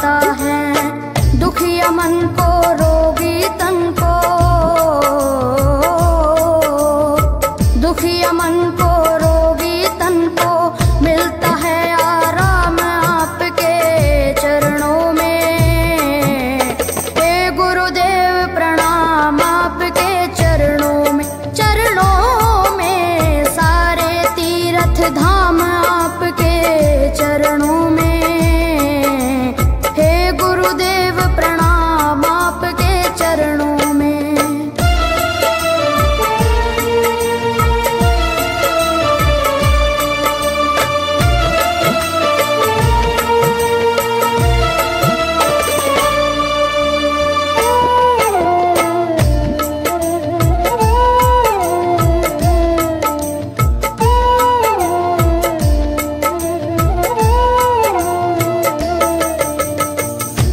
मिलता है। दुखिया मन को रोगी तन को, दुखिया मन को रोगी तन को मिलता है आराम आपके चरणों में। हे गुरुदेव प्रणाम आपके चरणों में, चरणों में सारे तीर्थ धाम आपके चरणों में। हे गुरुदेव प्रणाम आपके चरणों में।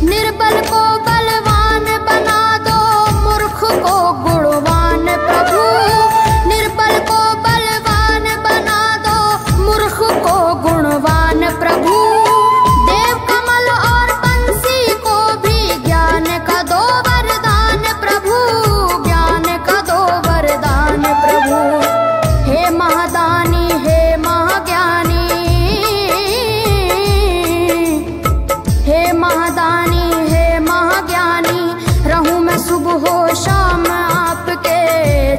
निर्बल को बलवान बना दो, मूर्ख को गुणवान प्रभु। निर्बल को बलवान बना दो, मूर्ख को गुणवान प्रभु। देव कमल और बंसी को भी ज्ञान का दो वरदान प्रभु, ज्ञान का दो वरदान प्रभु। हे महादानी हे महाज्ञानी, हे महादानी हे महाज्ञानी, रहूं मैं सुबह हो शाम आपके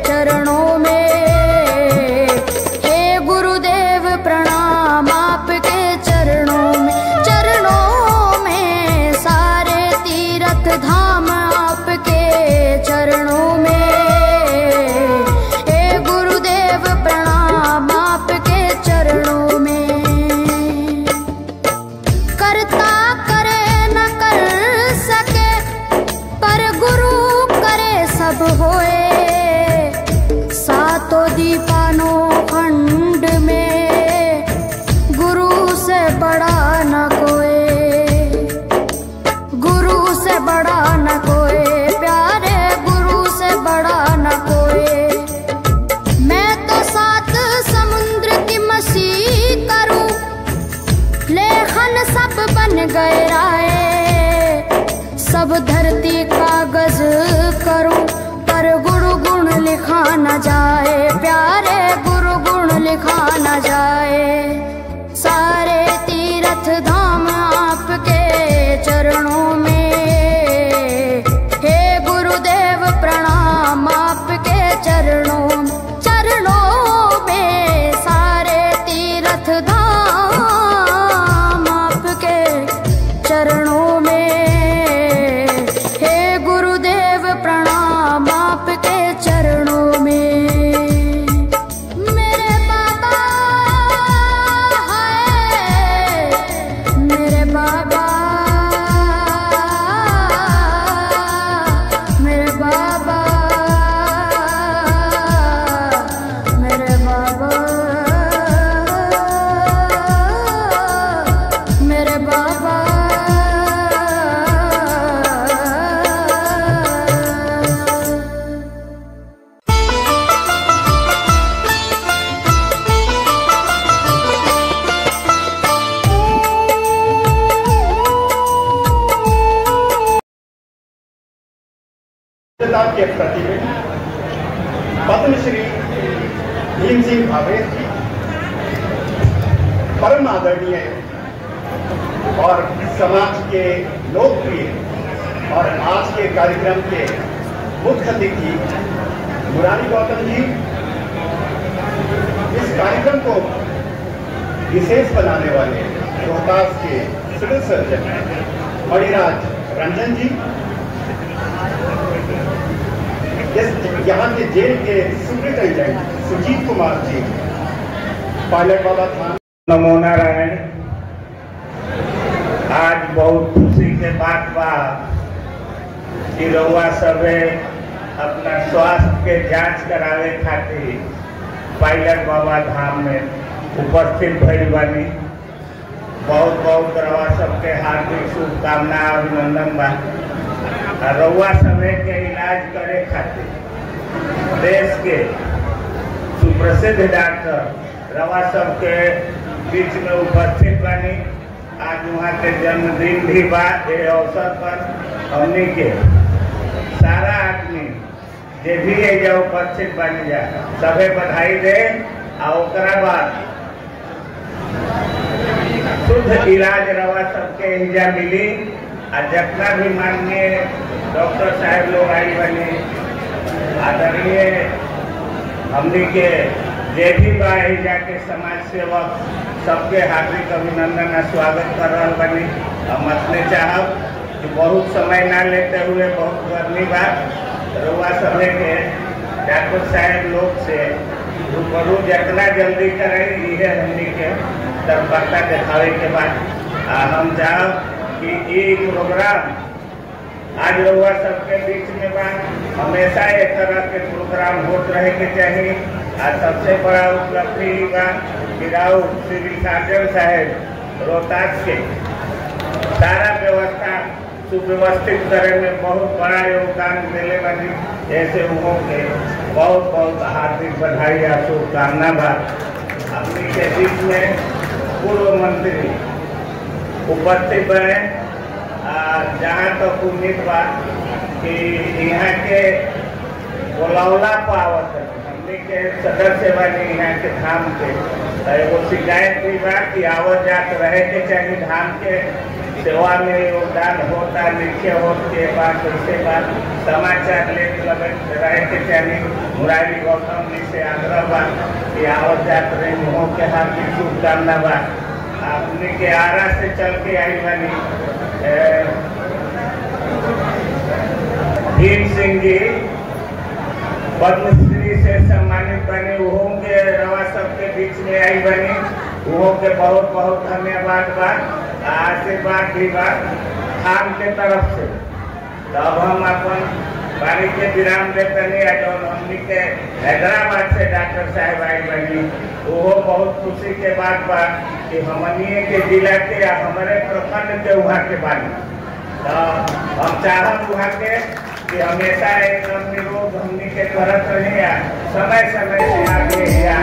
चरणों में। हे गुरुदेव प्रणाम आपके चरणों में, चरणों में सारे तीर्थ धाम आपके चरणों में। हे गुरुदेव प्रणाम आपके चरणों में। करता करे न कर सके, पर गुरु करे सब होए। सातों दीपानों खंड में गुरु से बड़ा न कोई, गुरु से बड़ा न कोई, प्यारे गुरु से बड़ा न कोई। मैं तो सात समुद्र की मसी करूं, लेखन सब बन गए राय। सब धरती कागज करूं, पर गुरु गुण लिखा न जाए, प्यारे गुरु गुण लिखा न जाए। सारे तीर्थ धाम आपके चरणों में। हे गुरुदेव प्रणाम आपके चरणों में, चरणों में सारे तीर्थ धाम आपके चरणों में। हे गुरुदेव प्रणाम आपके चरणों में। मेरे बाबा है, मेरे बाबा, मेरे बाबा, मेरे बाबा, मेरे बाबा। के प्रतिबिंब पद्मश्री भीम सिंह भावे जी परम आदरणीय और समाज के लोकप्रिय और आज के कार्यक्रम के मुख्य अतिथि मुरारी गौतम जी, इस कार्यक्रम को विशेष बनाने वाले रोहतास के सिविल सर्जन मणिराज रंजन जी, यहाँ के जेल के सुप्रिंटेंडेंट सुजीत कुमार जी, पायलट बाबा थाना। नमो नारायण। आज बहुत खुशी के बात बा कि रउआ सबे अपना स्वास्थ्य के जांच करावे खातिर पायलट बाबा धाम में उपस्थित भइल बानी। बहुत बहुत रउआ सबके हार्दिक शुभकामना अभिनंदन बा। रउआ सबे के इलाज करे खातिर देश के सुप्रसिद्ध डॉक्टर रउआ सबके बीच में उपस्थित बानी। आज वहाँ के जन्मदिन भी बा। ये अवसर पर हमने के सारा आदमी जे भी एजा उपस्थित बन जा सभे बधाई दे। और बाद शुद्ध इलाज रवा सबके एजा मिली। और जितना भी माननीय डॉक्टर साहब लोग आई बने, आदरणीय हमने के जे भी बा एजा के समाज सेवक सबके हार्दिक अभिनंदन और स्वागत कर रहा बनी। हम अपने चाहब कि बहुत समय ना लेते हुए, बहुत गर्मी बात रुआ सभे के डॉक्टर साहब लोग से रूबरू जितना जल्दी करें ये हमने के तत्परता दिखावे के बाद हम चाहब कि ये प्रोग्राम आज रुआ सबके बीच में बा। हमेशा एक तरह के प्रोग्राम होते रहे के चाहिए। आज सबसे बड़ा उपलब्धि बा कि राव सिविल सर्जन साहब रोहतास के सारा व्यवस्था सुव्यवस्थित करे में बहुत बड़ा योगदान दिले बनी। ऐसे उनको के बहुत बहुत हार्दिक बधाई और शुभकामना बा। अपनी के बीच में पूर्व मंत्री उपस्थित बने। जहाँ तक उम्मीद बा कि यहाँ के बोलौला पावत हमने के सदस्य बने यहाँ के धाम के वो शिकायत भी बा कि आवत जात रहे के चाहिए। धाम के सेवा में योगदान होता लिखे होते बात वैसे बात समाचार ले रहे के चाहिए। मुरारी गौतम जी से आग्रह बा कि आवत जात रहे मुँह के हार्दिक शुभकामना बा। अपने के आरा से चल के आई बनी भीम सिंह जी पद्मश्री से सम्मानित बने। वो के रवा सबके बीच में आई बनी। वो के बहुत बहुत धन्यवाद बा, आशीर्वाद भी बा धाम के तरफ से। तब हम अपन बारी के विराम देते हमने के हैदराबाद से डॉक्टर साहब आई बनी। वो बहुत खुशी के बात बा कि हमनिए के जिला के हमारे प्रखंड के वहाँ के बानी। तो हम चाहब वहाँ के कि हमेशा एकदम निरोग हमने के करत रहे। समय समय से आगे या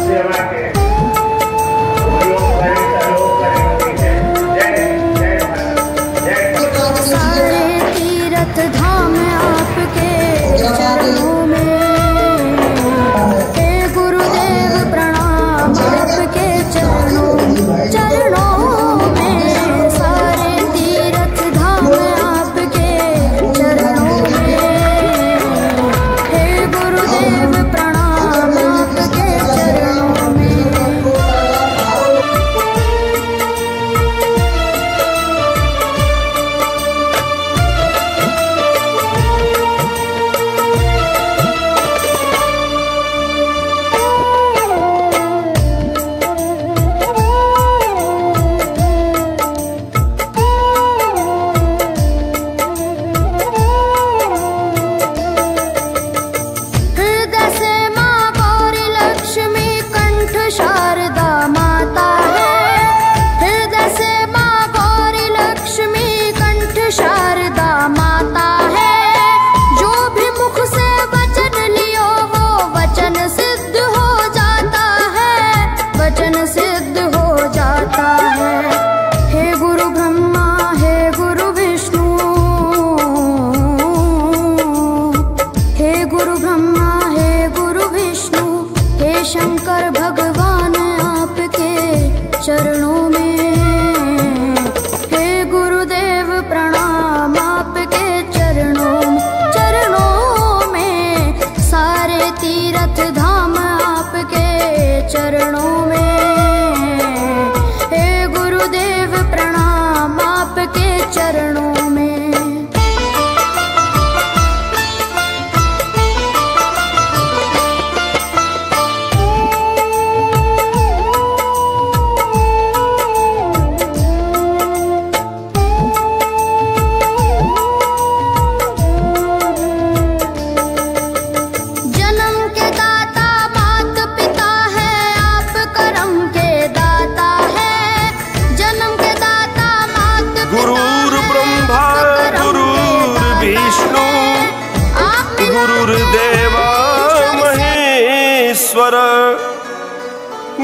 सेवा के उपयोग करें, सहयोग करें। जय भारत, जय सारे तीर्थ धाम आपके चरणों में। हे गुरुदेव प्रणाम आपके चरणों में। सारे तीर्थ धाम आपके चरणों में। हे गुरुदेव प्रणाम आपके चरणों में। शंकर भगवान आपके चरणों में। हे गुरुदेव प्रणाम आपके चरणों में। सारे तीर्थ धाम आपके चरणों में। हे गुरुदेव प्रणाम आपके चरणों में।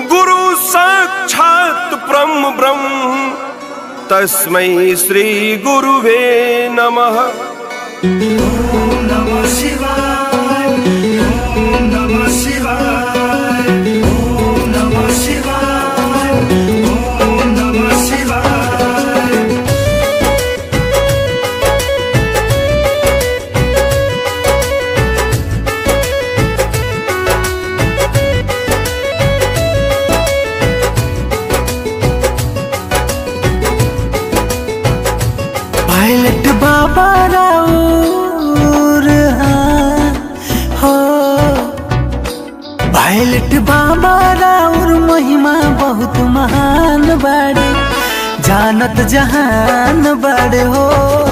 गुरु साक्षात ब्रह्म तस्मै श्री गुरुवे नमः। ओम नमः शिवाय, ओम नमः शिवाय, ओम नमः शिवाय, ओम नमः शिवाय। पायलट बाबा राउर हाँ हो, पायलट बाबा राउर महिमा बहुत महान बाड़े, जानत जहान बाड़े हो।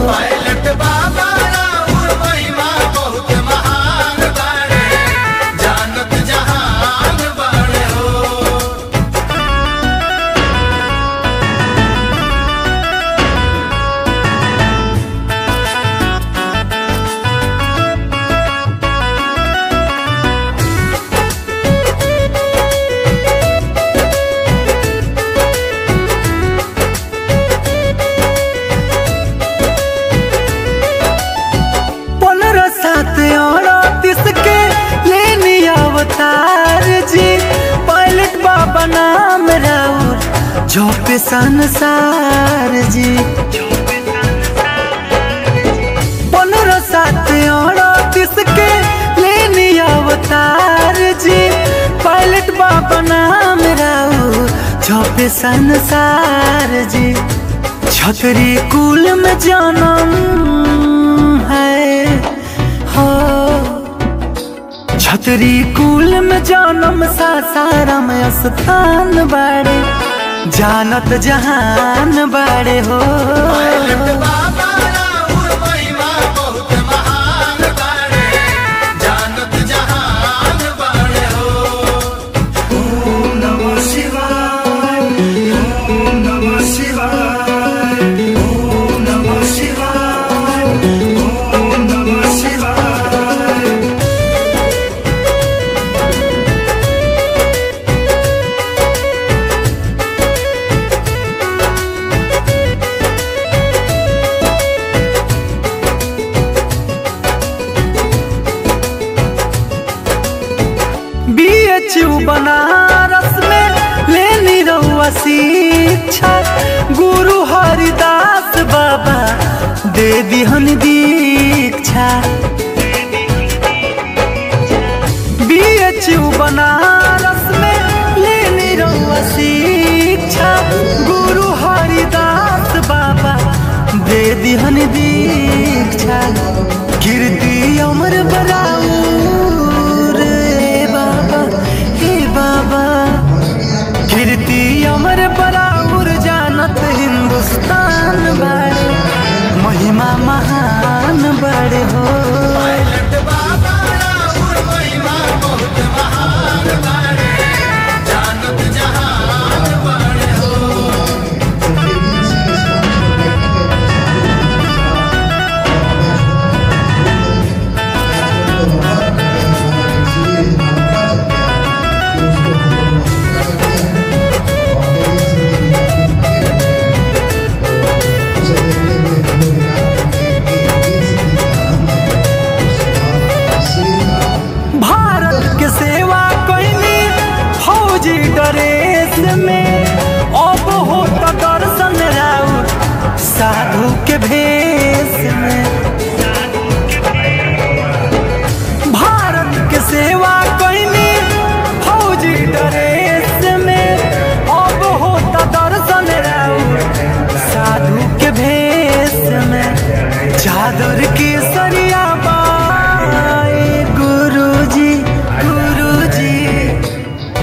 पायलट बाबा राउर महिमा बहुत महान बाड़े, जानत जहान बाड़े हो। पायलट बाबा नाम राउर झोंपे संसार जी, 15/7/38 के लेनी अवतार जी। पायलट बाबा नाम राउर झोंपे संसार जी। छतरी कुल में जन्म है हो, छतरी कुल में जन्म सासाराम स्थान बाड़े, जानत जहान बाड़े हो। पायलट बाबा राउर महिमा बहुत महान बाड़े, जानत जहान बाड़े हो। ओम नमः शिवाय, ओम नमः शिवाय, ओम नमः शिवाय, ओम नमः शिवाय। बनारस में लेनी रहुआ शिक्षा, गुरु हरिदास बाबा दे दिहन दीक्षा। BHU बनारस में लेनी रहुआ शिक्षा, गुरु हरिदास बाबा दे दिहन दीक्षा। कीर्ति अमर बराऊर बाबा, कीर्ति अमर बराबर जानत हिंदुस्तान बाड़े, महिमा महान बड़े हो। पायलट बाबा राउर महिमा बहुत महान बाड़े, जानत जहान बाड़े हो। में अब होता दर्शन राउर साधु के भेष में, भारत के सेवा कैनी फौजी ड्रेस में। अब होता दर्शन राउर साधु के भेष में, चादर के सरिया बाए गुरुजी, गुरुजी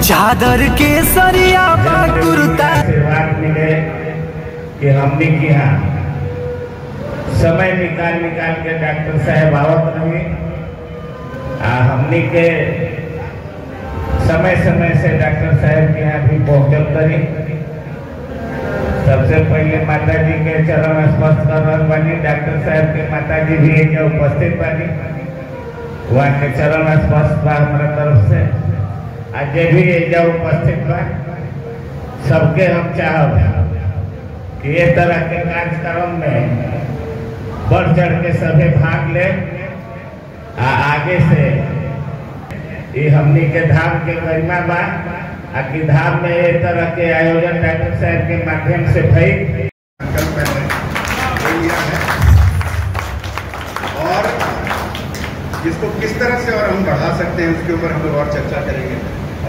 चादर के सरिया कुर्ता। बात मिले कि हमने किया समय निकाल के डॉक्टर साहब आवत रहे, हमने के समय से डॉक्टर साहब के यहाँ भी पहुँचल करी। सबसे पहले माता जी के चरण स्पर्श कर रहा बानी, डॉक्टर साहब के माता जी भी एक उपस्थित बानी, वहाँ के चरण स्पर्श बा हमारा तरफ से। आज भी एजा उपस्थित बा, सबके हम चाहब कि ये तरह के कार्यक्रम में बढ़ चढ़ के सभी भाग ले आगे से ये हमनी के धाम के महिमा बा कि धाम में ये तरह के आयोजन डॉक्टर साहब के माध्यम से भई और जिसको किस तरह से और हम बढ़ा सकते हैं उसके ऊपर हम लोग और चर्चा करेंगे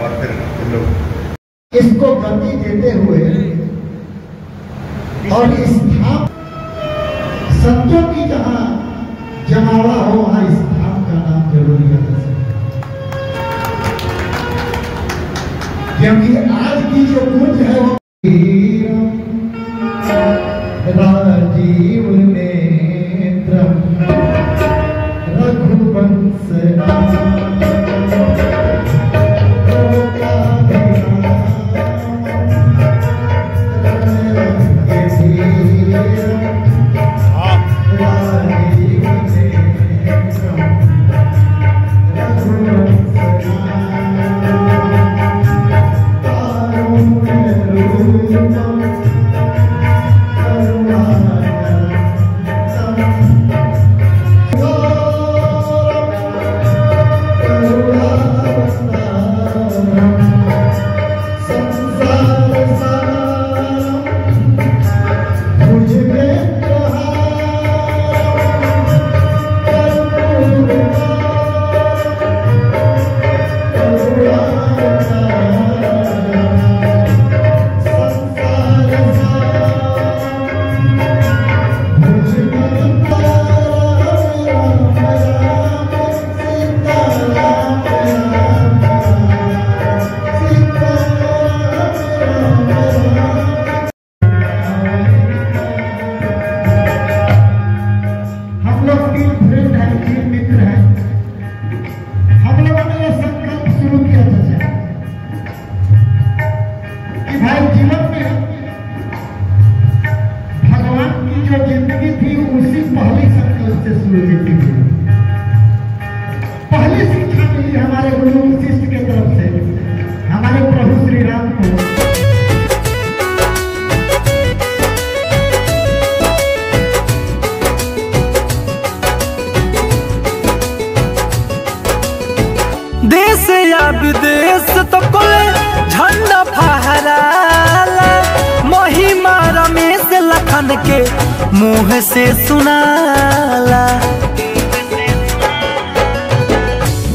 और फिर हम लोग इसको गति देते हुए और इस धाम संतों की जहाँ जमावा हो वहाँ इस धाम का नाम जरूर लिया जा सकता है, क्योंकि आज की जो गूंज है वो राजीव नेत्रम रघुवंश पहली शिक्षा मिली हमारे गुरु वशिष्ठ के तरफ से हमारे प्रभु श्री राम को। देश या विदेश तो कोले झंडा फहराला, महिमा रमेश लखन के मुँह से सुनाला।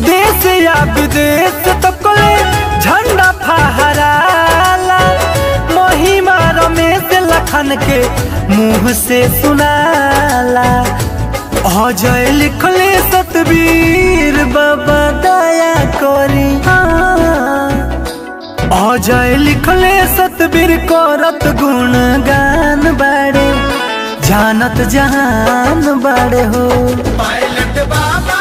देश या विदेश तो कोले झंडा फहराला, महिमा रमेश लखन के मुँह से सुनाला। अजय लिखले सतबीर बाबा दया करी, अजय लिखले सतबीर करत गुण गान बाड़े, जानत जहान बाड़े हो। पायलट बाबा